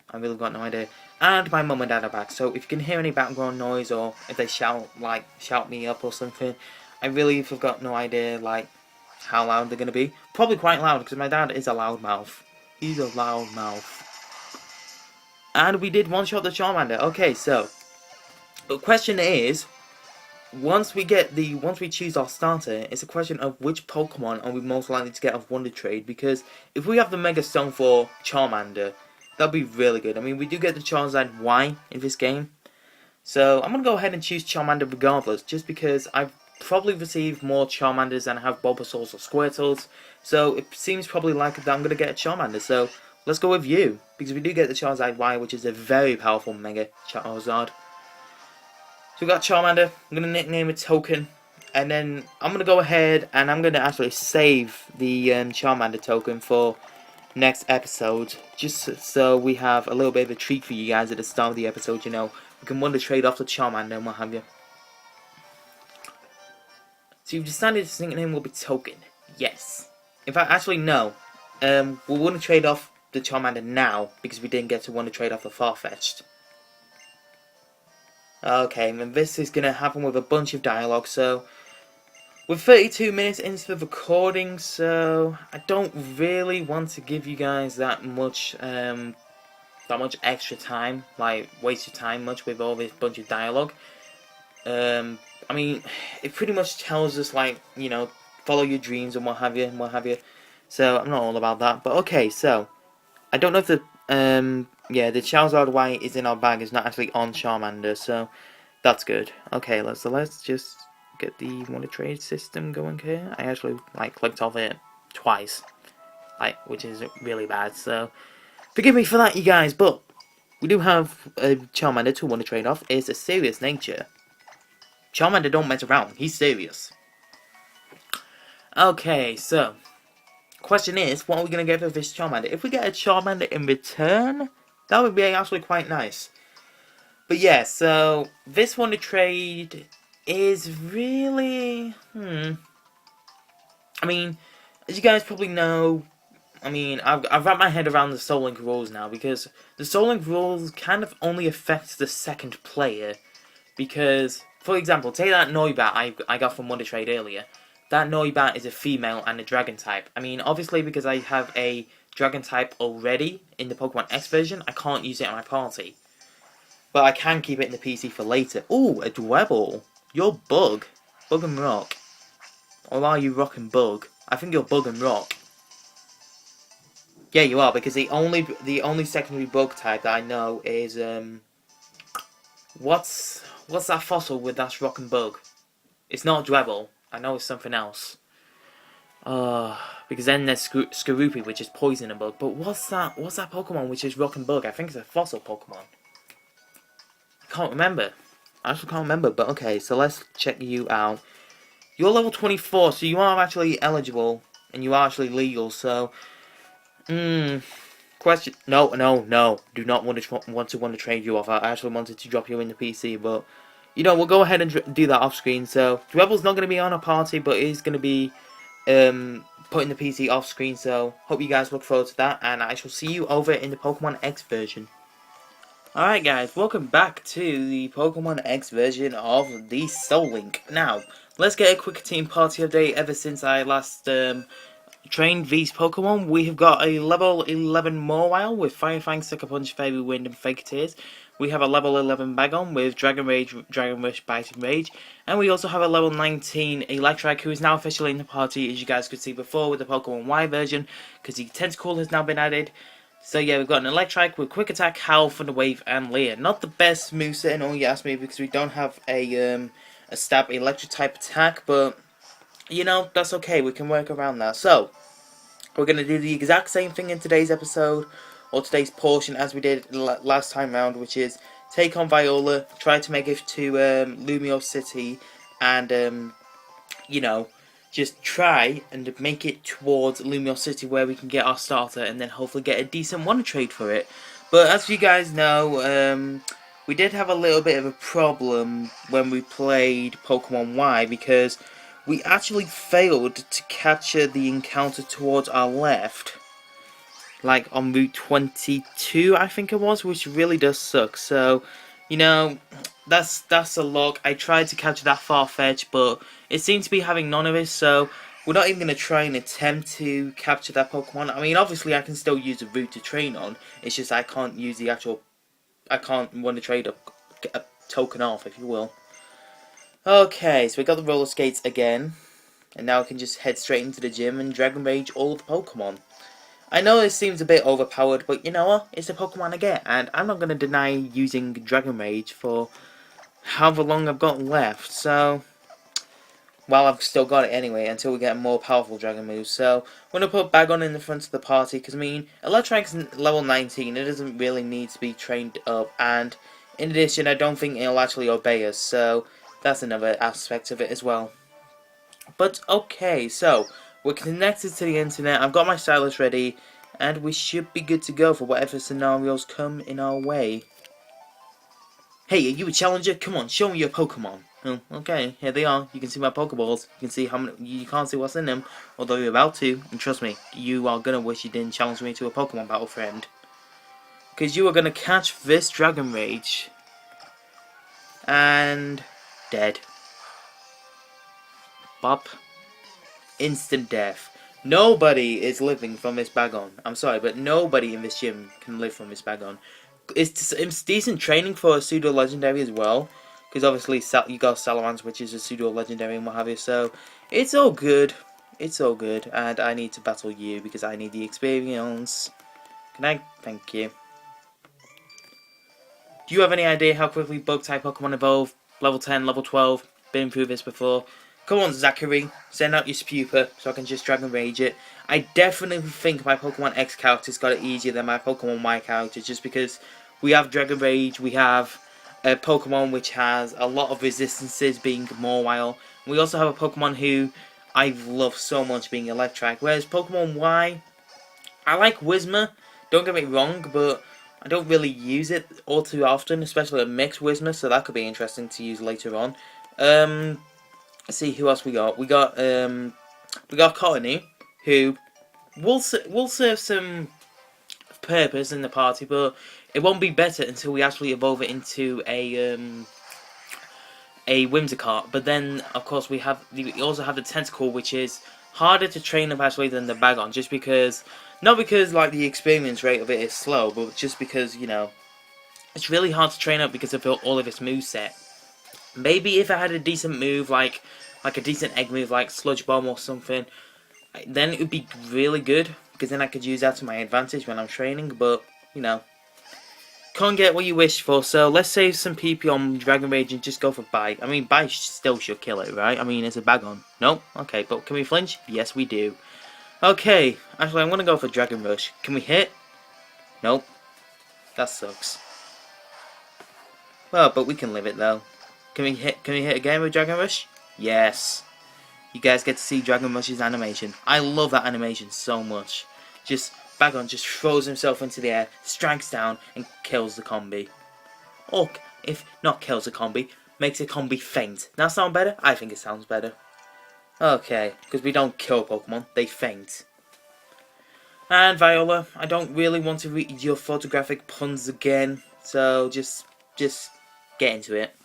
I really got no idea. And my mum and dad are back, so if you can hear any background noise or if they shout me up or something, I really have got no idea, like, how loud they're going to be. Probably quite loud, because my dad is a loudmouth. He's a loudmouth. And we did one-shot the Charmander. Okay, so, the question is, once we choose our starter, it's a question of which Pokemon are we most likely to get off WonderTrade, because if we have the Mega Stone for Charmander, that'd be really good. I mean, we do get the Charizard Y in this game. So, I'm going to go ahead and choose Charmander regardless, just because I've probably received more Charmanders than I have Bulbasaurs or Squirtles. So, it seems probably likely that I'm going to get a Charmander. So, let's go with you, because we do get the Charizard Y, which is a very powerful Mega Charizard. So, we got Charmander. I'm going to nickname a token. And then, I'm going to go ahead and I'm going to actually save the Charmander token for next episode, just so we have a little bit of a treat for you guys at the start of the episode. You know, we can WonderTrade off the Charmander and what have you. So you've decided the nickname will be Token. Yes. In fact, actually no. We'll WonderTrade off the Charmander now because we didn't get to WonderTrade off the Farfetch'd. Okay, and this is gonna happen with a bunch of dialogue. So we're 32 minutes into the recording, so I don't really want to give you guys that much extra time, like waste your time much with all this bunch of dialogue. I mean, it pretty much tells us, like, you know, follow your dreams and what have you. So I'm not all about that, but okay. So I don't know if the the Charizard Y is in our bag. It's not actually on Charmander, so that's good. Okay, let's just get the WonderTrade system going here. I actually clicked off it twice, which is really bad. So forgive me for that, you guys. But we do have a Charmander to WonderTrade off. It's a serious nature. Charmander don't mess around. He's serious. Okay, so question is, what are we gonna get for this Charmander? If we get a Charmander in return, that would be actually quite nice. But yeah, so this WonderTrade is really, I mean, as you guys probably know, I mean, I've wrapped my head around the Soul Link rules now, because the Soul Link rules kind of only affect the second player, because, for example, take that Noibat I got from WonderTrade earlier. That Noibat is a female and a Dragon type. I mean, obviously, because I have a Dragon type already in the Pokemon X version, I can't use it in my party. But I can keep it in the PC for later. Ooh, a Dwebble. You're Bug. Bug and Rock. Or are you Rock and Bug? I think you're Bug and Rock. Yeah, you are, because the only secondary Bug type that I know is what's that fossil with that's Rock and Bug? It's not Dwebble. I know it's something else. Because then there's Skorupi, which is Poison and Bug. But what's that Pokemon which is Rock and Bug? I think it's a fossil Pokemon. I can't remember. I actually can't remember, but okay, so let's check you out. You're level 24, so you are actually eligible, and you are actually legal, so... Question... No. Do not want to WonderTrade you off. I actually wanted to drop you in the PC, but... You know, we'll go ahead and do that off screen, so... Dwebble's not going to be on a party, but it is going to be... putting the PC off screen, so... Hope you guys look forward to that, and I shall see you over in the Pokemon X version. Alright guys, welcome back to the Pokemon X version of the Soul Link. Now, let's get a quick team party update ever since I last train these Pokemon. We have got a level 11 Mawile with Fire Fang, Sucker Punch, Fairy Wind, and Fake Tears. We have a level 11 Bagon with Dragon Rage, Dragon Rush, Biting Rage. And we also have a level 19 Electrike, who is now officially in the party, as you guys could see before with the Pokemon Y version, because the Tentacool has now been added. So yeah, we've got an Electrike with Quick Attack, Howl, Thunder Wave, and Leer. Not the best moveset in all you ask me, because we don't have a stab Electric type attack, but you know, that's okay, we can work around that. So, we're going to do the exact same thing in today's episode, or today's portion, as we did last time round, which is take on Viola, try to make it to Lumiose City, and, you know, just try and make it towards Lumiose City where we can get our starter, and then hopefully get a decent WonderTrade for it. But as you guys know, we did have a little bit of a problem when we played Pokemon Y, because we actually failed to capture the encounter towards our left, like on Route 22, I think it was, which really does suck. So, you know, that's a log. I tried to capture that Farfetch, but it seems to be having none of it, so we're not even going to try and attempt to capture that Pokemon. I mean, obviously I can still use a route to train on, it's just I can't use the actual, I can't WonderTrade a token off, if you will. Okay, so we got the roller skates again, and now I can just head straight into the gym and Dragon Rage all the Pokemon. I know it seems a bit overpowered, but you know what? It's a Pokemon I get, and I'm not going to deny using Dragon Rage for however long I've got left, so... Well, I've still got it anyway, until we get more powerful Dragon moves, so... I'm going to put Bagon in the front of the party, because I mean, Electrike's level 19, it doesn't really need to be trained up, and in addition, I don't think it'll actually obey us, so... That's another aspect of it as well. But okay, so we're connected to the internet, I've got my stylus ready, and we should be good to go for whatever scenarios come in our way. Hey, are you a challenger? Come on, show me your Pokemon. Oh, okay, here they are. You can see my Pokeballs. You can see how many. You can't see what's in them, although you're about to. And trust me, you are gonna wish you didn't challenge me to a Pokemon battle, friend. Because you are gonna catch this Dragon Rage. And... dead. Bop. Instant death. Nobody is living from this Bagon. I'm sorry, but nobody in this gym can live from this Bagon. It's decent training for a pseudo-legendary as well. Because obviously you got Salamence, which is a pseudo-legendary and what have you. So, it's all good. It's all good. And I need to battle you because I need the experience. Can I? Thank you. Do you have any idea how quickly Bug-type Pokemon evolve? Level 10, level 12. Been through this before. Come on, Zachary. Send out your Spupa so I can just Dragon Rage it. I definitely think my Pokemon X character's got it easier than my Pokemon Y character, just because we have Dragon Rage, we have a Pokemon which has a lot of resistances, being Mawile. We also have a Pokemon who I love so much, being Electrike. Whereas Pokemon Y, I like Whismur, don't get me wrong, but I don't really use it all too often, especially a mixed Whismur, so that could be interesting to use later on. Let's see who else we got. We got Colony, who will serve some purpose in the party, but it won't be better until we actually evolve it into a Whimsicott. But then, of course, we also have the Tentacool, which is harder to train up actually than the Bagon, just because, not because like the experience rate of it is slow, but just because, you know, it's really hard to train up because of all of its moveset. Maybe if I had a decent move, like a decent egg move like Sludge Bomb or something, then it would be really good, because then I could use that to my advantage when I'm training, but, you know, can't get what you wish for, so let's save some PP on Dragon Rage and just go for Bite. I mean, Bite still should kill it, right? I mean, it's a Bagon. Nope? Okay, but can we flinch? Yes, we do. Okay, actually, I'm going to go for Dragon Rush. Can we hit? Nope. That sucks. Well, but we can live it, though. Can we hit again with Dragon Rush? Yes. You guys get to see Dragon Rush's animation. I love that animation so much. Bagon just throws himself into the air, strikes down, and kills the combi. Or, if not kills the combi, makes a combi faint. That sound better? I think it sounds better. Okay, because we don't kill Pokemon, they faint. And Viola, I don't really want to read your photographic puns again, so just get into it.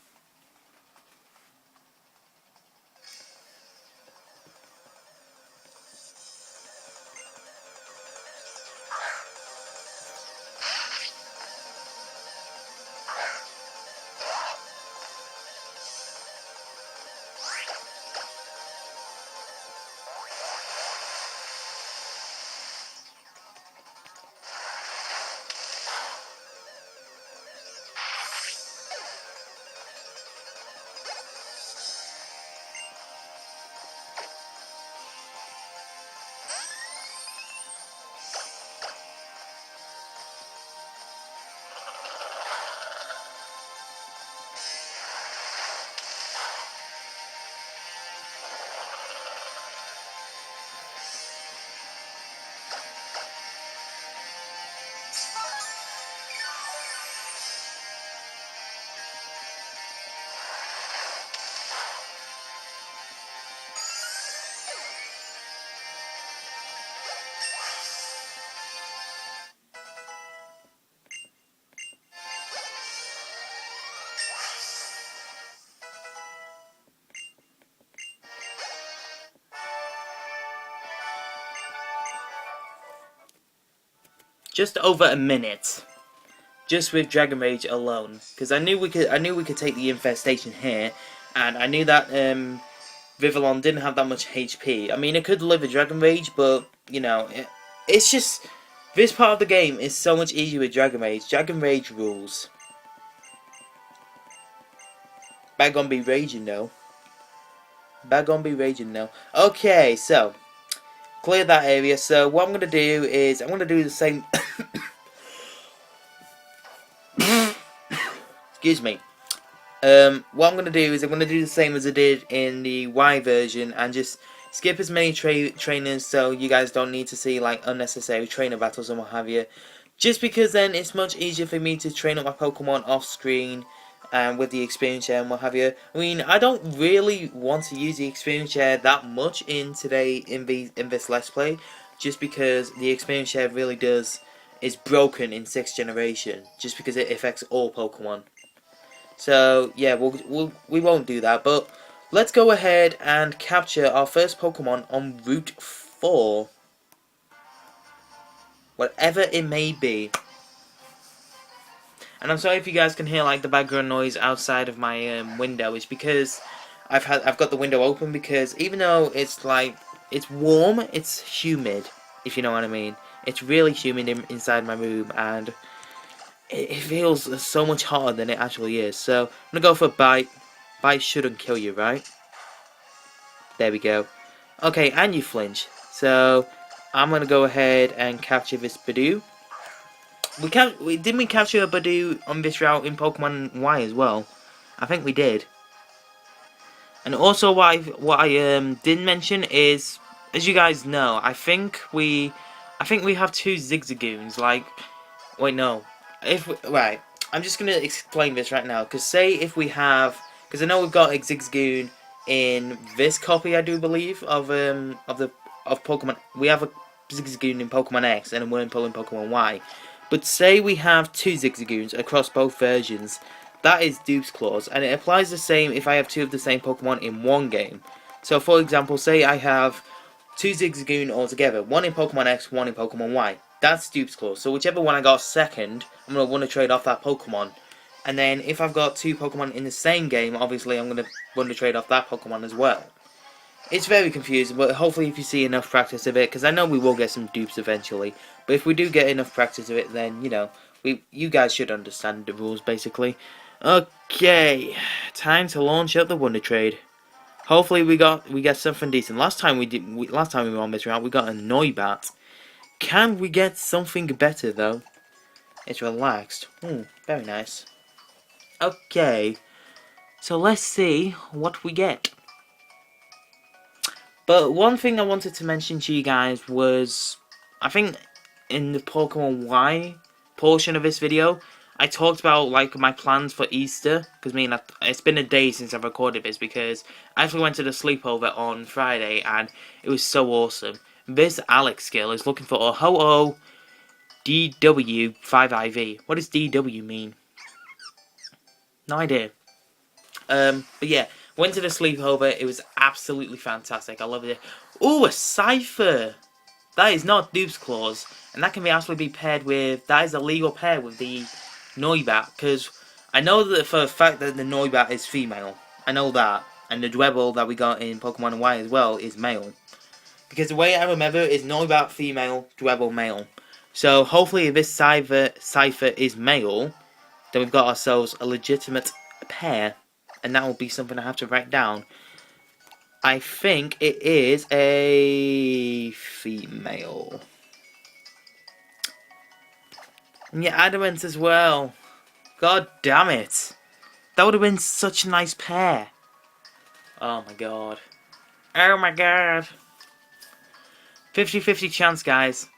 just over a minute, just with Dragon Rage alone, because I knew we could take the infestation here, and I knew that Vivillon didn't have that much HP. I mean, it could deliver Dragon Rage, but you know, it's just this part of the game is so much easier with Dragon Rage. Dragon Rage rules. Bad gonna be raging though. Bad gonna be raging though. Okay, so clear that area. So what I'm gonna do is I'm gonna do the same. Excuse me. What I'm going to do is I'm going to do the same as I did in the Y version and just skip as many trainers so you guys don't need to see like unnecessary trainer battles and what have you. Just because then it's much easier for me to train up my Pokemon off screen and with the experience share and what have you. I mean, I don't really want to use the experience share that much in this Let's Play, just because the experience share really is broken in 6th generation, just because it affects all Pokemon. So yeah, we won't do that, but let's go ahead and capture our first Pokemon on Route 4. Whatever it may be. And I'm sorry if you guys can hear like the background noise outside of my window. It's because I've got the window open, because even though it's warm, it's humid, if you know what I mean. It's really humid inside my room, and it feels so much hotter than it actually is. So I'm gonna go for a bite. Bite shouldn't kill you, right? There we go. Okay, and you flinch. So I'm gonna go ahead and capture this Badoo. Didn't we capture a Badoo on this route in Pokemon Y as well? I think we did. And also what I didn't mention is, as you guys know, I think we have 2 Zigzagoons. Like, wait, no. Right, I'm just gonna explain this right now. Because say if we have, because I know we've got a Zigzagoon in this copy, I do believe, of Pokemon. We have a Zigzagoon in Pokemon X and a Wurmple in Pokemon Y. But say we have 2 Zigzagoons across both versions, that is Dupes clause, and it applies the same if I have 2 of the same Pokemon in one game. So for example, say I have 2 Zigzagoon altogether, one in Pokemon X, one in Pokemon Y. That's Dupes clause. So whichever one I got second, I'm going to want to trade off that Pokemon. And then if I've got 2 Pokemon in the same game, obviously I'm going to want to trade off that Pokemon as well. It's very confusing, but hopefully if you see enough practice of it, because I know we will get some dupes eventually, but if we do get enough practice of it, then, you know, you guys should understand the rules, basically. Okay, time to launch up the WonderTrade. Hopefully we get something decent. Last time we were on this route, we got a Noibat. Can we get something better though? It's relaxed. Very nice. Okay, so let's see what we get. But one thing I wanted to mention to you guys was, I think in the Pokemon Y portion of this video, I talked about like my plans for Easter, because it's been a day since I've recorded this, because I actually went to the sleepover on Friday and it was so awesome. This Alex skill is looking for a Ho-Oh DW5IV. What does DW mean? No idea. But yeah, went to the sleepover. It was absolutely fantastic. I loved it. Ooh, a Cypher. That is not Dupes clause, and that can actually be paired with. That is a legal pair with the Noibat, because I know that for a fact that the Noibat is female. I know that, and the Dwebble that we got in Pokemon Y as well is male. Because the way I remember is Noibat female, Dwebble male. So hopefully if this Cypher is male, then we've got ourselves a legitimate pair. And that will be something I have to write down. I think it is a female. And yeah, Adamant as well. God damn it. That would have been such a nice pair. Oh my god. Oh my god. 50-50 chance, guys.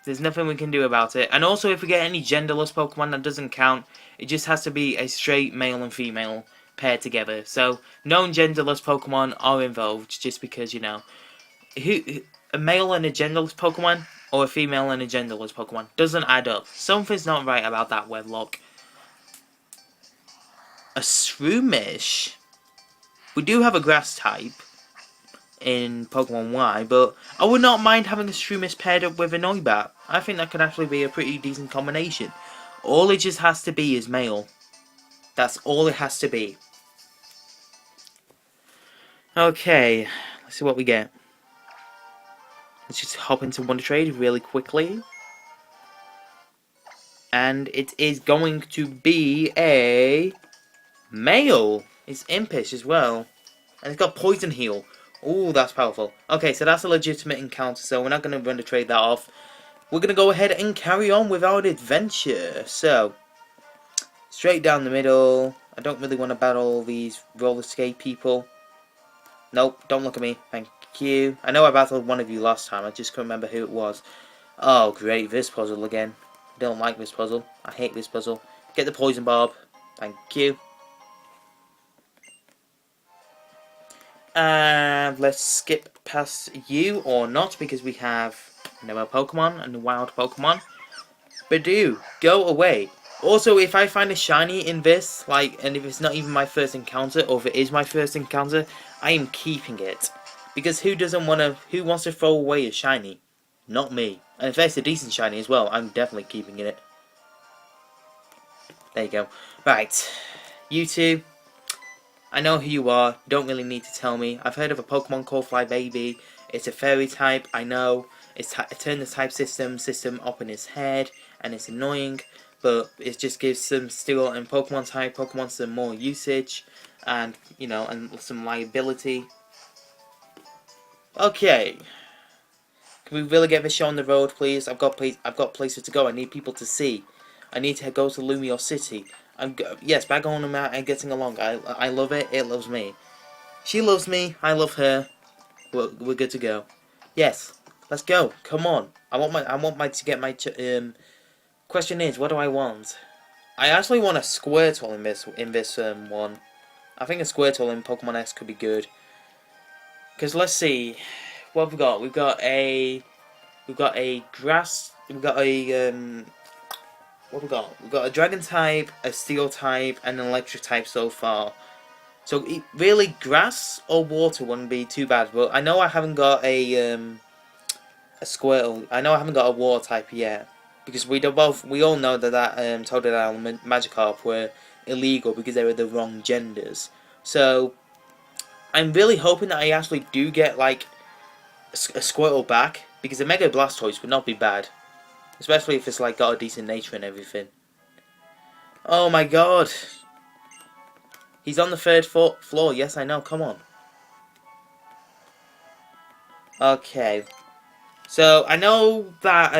There's nothing we can do about it. And also, if we get any genderless Pokemon, that doesn't count. It just has to be a straight male and female paired together. So, no genderless Pokemon are involved, just because, you know, a male and a genderless Pokemon, or a female and a genderless Pokemon, doesn't add up. Something's not right about that wedlock. A Shroomish. We do have a grass type. in Pokemon Y, but I would not mind having a Shroomish paired up with a Noibat. I think that could actually be a pretty decent combination. All it just has to be is male. That's all it has to be. Okay, let's see what we get. Let's just hop into WonderTrade really quickly. And it is going to be a male. It's impish as well. And it's got Poison Heal. Ooh, that's powerful. Okay, so that's a legitimate encounter, so we're not going to WonderTrade that off. We're going to go ahead and carry on with our adventure. So, straight down the middle. I don't really want to battle these roller skate people. Nope, don't look at me. Thank you. I know I battled one of you last time. I just couldn't remember who it was. Oh, great. This puzzle again. I don't like this puzzle. I hate this puzzle. Get the Poison Barb. Thank you. And let's skip past you or not because we have another Pokemon and a wild Pokemon. Badoo, go away. Also, if I find a shiny in this, and if it's not even my first encounter, or if it is my first encounter, I am keeping it. Because who wants to throw away a shiny? Not me. And if it's a decent shiny as well, I'm definitely keeping it. There you go. Right. You two, I know who you are. You don't really need to tell me. I've heard of a Pokemon called Flybaby. It's a fairy type, I know. It turned the type system up in his head, and it's annoying. But it just gives some steel and Pokemon type Pokemon some more usage, and and some liability. Okay, can we really get this show on the road, please? I've got places to go. I need people to see. I need to go to Lumiose City. Yes, back on the map and getting along. I love it. It loves me. She loves me. I love her. We're good to go. Yes, let's go. Come on. I want to get my question is, what do I want? I actually want a Squirtle in this one. I think a Squirtle in Pokemon X could be good. Because let's see, what have we got? We've got a grass. We've got a what have we got? We've got a Dragon type, a Steel type, and an Electric type so far. So really, grass or water wouldn't be too bad. But I know I haven't got a Squirtle. I know I haven't got a water type yet. Because we all know that Totodile and Magikarp were illegal because they were the wrong genders. So I'm really hoping that I actually do get a Squirtle back, because the Mega Blastoise would not be bad, especially if it's got a decent nature and everything. Oh my god, he's on the third floor. Yes, I know. Come on. Okay. So I know that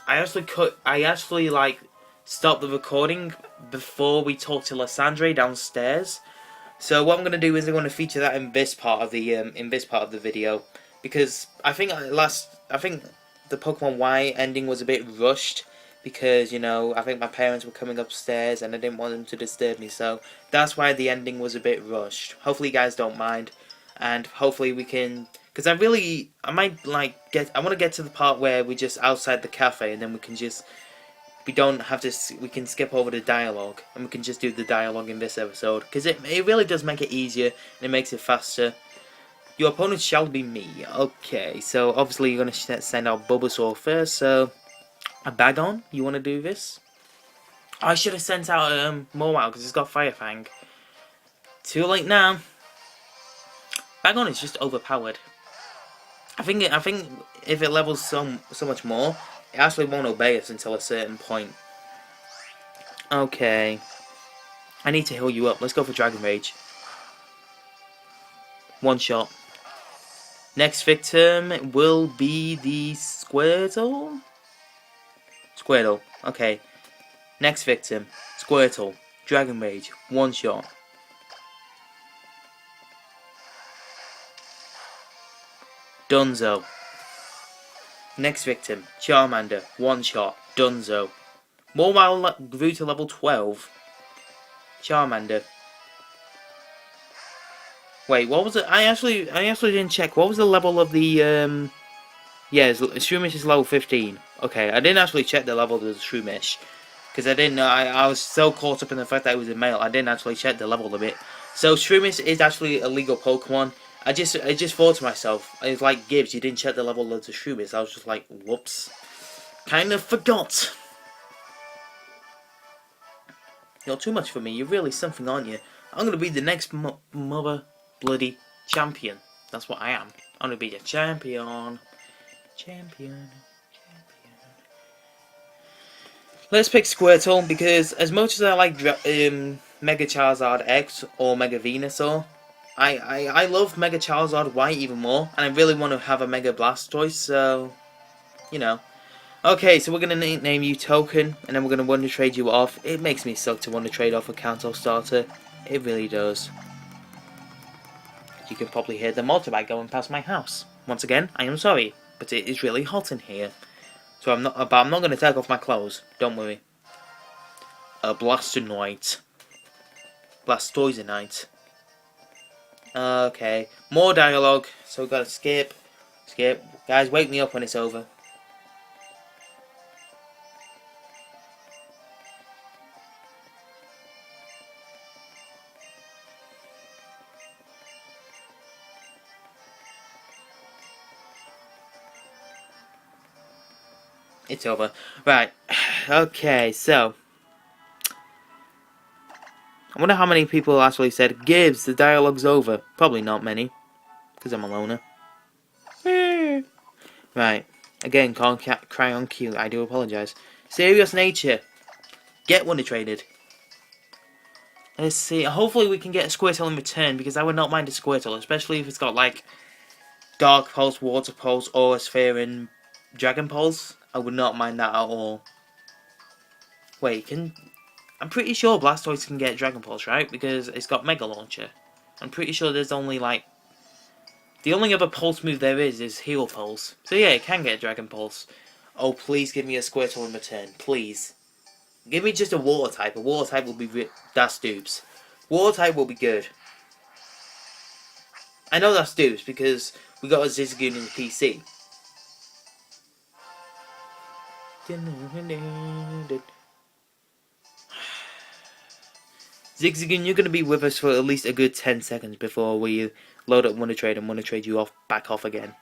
I actually stopped the recording before we talked to Lysandre downstairs. So what I'm gonna do is I'm gonna feature that in this part of the video, because I think the Pokemon Y ending was a bit rushed, because I think my parents were coming upstairs and I didn't want them to disturb me, so that's why the ending was a bit rushed. Hopefully you guys don't mind, and hopefully we can. Because I want to get to the part where we're just outside the cafe, and then we can skip over the dialogue, and we can just do the dialogue in this episode. Because it really does make it easier, and it makes it faster. Your opponent shall be me. Okay, so obviously you're going to send out Bulbasaur first, so a Bagon, you want to do this? I should have sent out Mawile, because it's got Fire Fang. Too late now. Bagon is just overpowered. I think if it levels so much more, it actually won't obey us until a certain point. Okay. I need to heal you up. Let's go for Dragon Rage. One shot. Next victim will be the Squirtle? Squirtle. Okay. Next victim. Squirtle. Dragon Rage. One shot. Dunzo. Next victim, Charmander, one shot, Dunzo. Mawile grew to level 12. Charmander. Wait, what was it? I actually didn't check. What was the level of the yeah, Shroomish is level 15. Okay, I didn't actually check the level of the Shroomish, because I didn't know. I was so caught up in the fact that it was a male, I didn't actually check the level of it. So Shroomish is actually a legal Pokemon. I just thought to myself, I was like, Gibbs, you didn't check the level of the Dupes. I was just like, whoops. Kind of forgot. You're too much for me. You're really something, aren't you? I'm gonna be the next mother bloody champion. That's what I am. I'm gonna be a champion. Champion. Let's pick Squirtle, because as much as I like Mega Charizard X or Mega Venusaur, I love Mega Charizard Y even more, and I really want to have a Mega Blastoise, so, you know. Okay, so we're going to name you Token, and then we're going to WonderTrade you off. It makes me suck to WonderTrade off a Kanto starter. It really does. You can probably hear the motorbike going past my house. Once again, I am sorry, but it is really hot in here. So I'm not going to take off my clothes. Don't worry. Blastoise. Blastoise. Okay, more dialogue. So we've got to skip. Guys, wake me up when it's over. It's over. Right. Okay, so I wonder how many people actually said, Gibbs, the dialogue's over. Probably not many, because I'm a loner. Right. Again, can't cry on cue. I do apologise. Serious nature. Get WonderTraded. Let's see. Hopefully we can get a Squirtle in return, because I would not mind a Squirtle, especially if it's got, like, Dark Pulse, Water Pulse, Aura Sphere, and Dragon Pulse. I would not mind that at all. Wait, I'm pretty sure Blastoise can get Dragon Pulse, right? Because it's got Mega Launcher. I'm pretty sure there's only, like, the only other Pulse move there is Heal Pulse. So yeah, it can get Dragon Pulse. Oh, please give me a Squirtle in return. Please. Give me just a Water type. A Water type will be... That's Dupes. Water type will be good. I know that's Dupes because we got a Zigzagoon in the PC. Zigzagoon, you're going to be with us for at least a good 10 seconds before we load up WonderTrade and WonderTrade you back off again.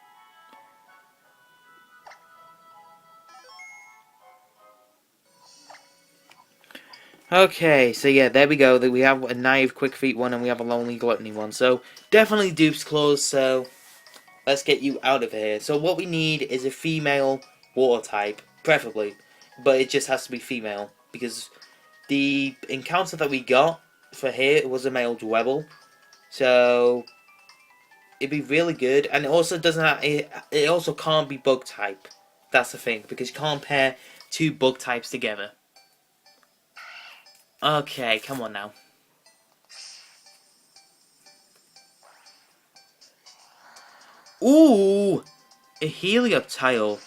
Okay, so yeah, there we go. We have a naive quick feet one and we have a lonely gluttony one. So definitely Dupes claws, so let's get you out of here. So what we need is a female water type, preferably, but it just has to be female because the encounter that we got for here was a male Dwebble, so it'd be really good. And it also doesn't have, it also can't be bug type. That's the thing, because you can't pair two bug types together. Okay, come on now. Ooh, a Helioptile.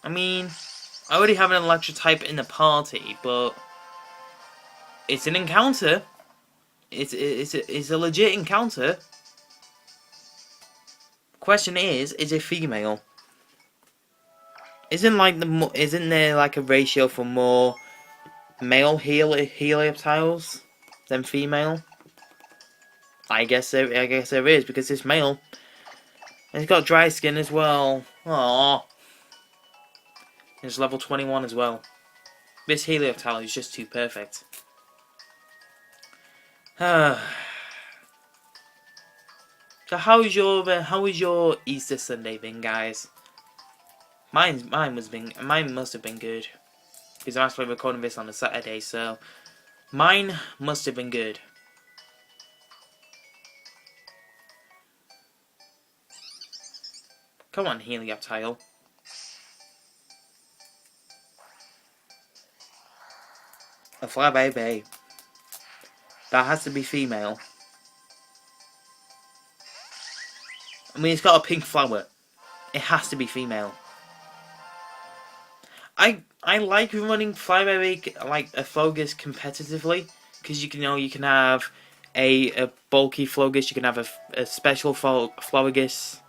I mean, I already have an electric type in the party, but it's an encounter. It's a legit encounter. Question is it female? Isn't there like a ratio for more male Helioptiles than female? I guess there is, because it's male. And it's got dry skin as well. Aww. It's level 21 as well. This Helioptile is just too perfect. So how is your Easter Sunday been, guys? Mine must have been good, because I'm actually recording this on a Saturday, so mine must have been good. Come on, Helioptile. A Flybaby. That has to be female. I mean, it's got a pink flower. It has to be female. I like running Flybaby like a Flogus competitively, because you can have a bulky Flogus, you can have a special Flogus,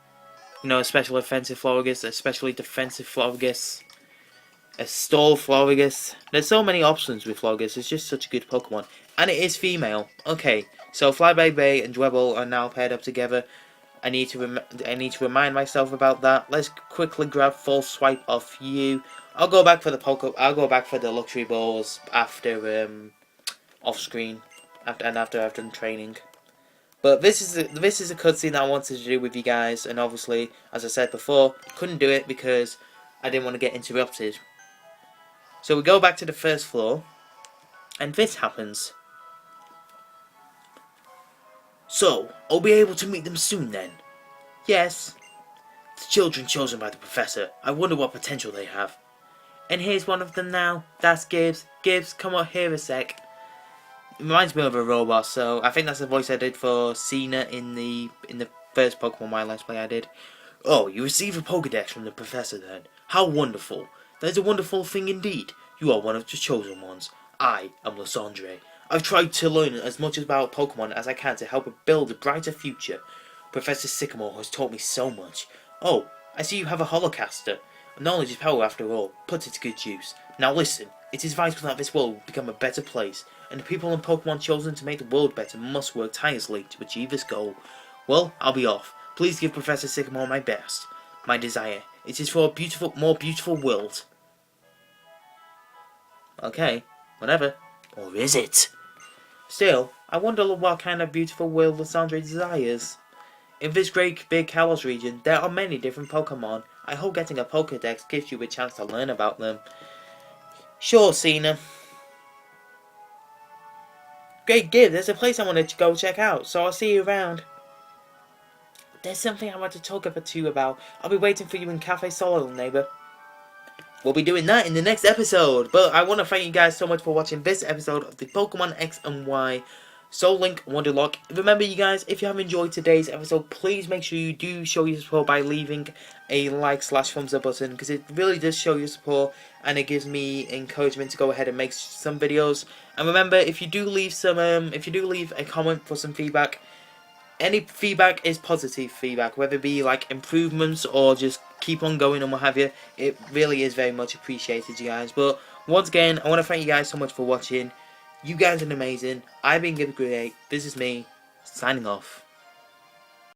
a special offensive Flogus, a specially defensive Flogus. a Stall Florigus. There's so many options with Florigus. It's just such a good Pokemon. And it is female. Okay, so Flyby and Dwebble are now paired up together. I need to remind myself about that. Let's quickly grab False Swipe off you. I'll go back for the luxury balls after off screen after I've done training. But this is a cutscene that I wanted to do with you guys, and obviously, as I said before, couldn't do it because I didn't want to get interrupted. So we go back to the first floor, and this happens. So, I'll be able to meet them soon then? Yes. The children chosen by the professor. I wonder what potential they have. And here's one of them now. That's Gibbs. Gibbs, come on here a sec. It reminds me of a robot, so I think that's the voice I did for Cena in the first Pokemon My Let's Play I did. Oh, you receive a Pokédex from the professor then. How wonderful. That is a wonderful thing indeed. You are one of the chosen ones. I am Lysandre. I've tried to learn as much about Pokemon as I can to help it build a brighter future. Professor Sycamore has taught me so much. Oh, I see you have a holocaster. Knowledge is power after all. Put it to good use. Now listen, it is vital that this world become a better place, and the people and Pokemon chosen to make the world better must work tirelessly to achieve this goal. Well, I'll be off. Please give Professor Sycamore my best. My desire. It is for a more beautiful world. Okay, whatever. Or is it? Still, I wonder what kind of beautiful world Lysandre desires. In this great big Kalos region, there are many different Pokemon. I hope getting a Pokédex gives you a chance to learn about them. Sure, Cena. Great Gib, there's a place I wanted to go check out, so I'll see you around. There's something I want to talk to you about. I'll be waiting for you in Cafe Solo, neighbour. We'll be doing that in the next episode. But I want to thank you guys so much for watching this episode of the Pokemon X and Y Soul Link Wonderlocke. Remember, you guys, if you have enjoyed today's episode, please make sure you do show your support by leaving a like/thumbs up button, because it really does show your support and it gives me encouragement to go ahead and make some videos. And remember, if you do leave a comment for some feedback, any feedback is positive feedback, whether it be like improvements or just keep on going and what have you. It really is very much appreciated, you guys. But once again, I want to thank you guys so much for watching. You guys are amazing. I've been Gib The Great. This is me, signing off.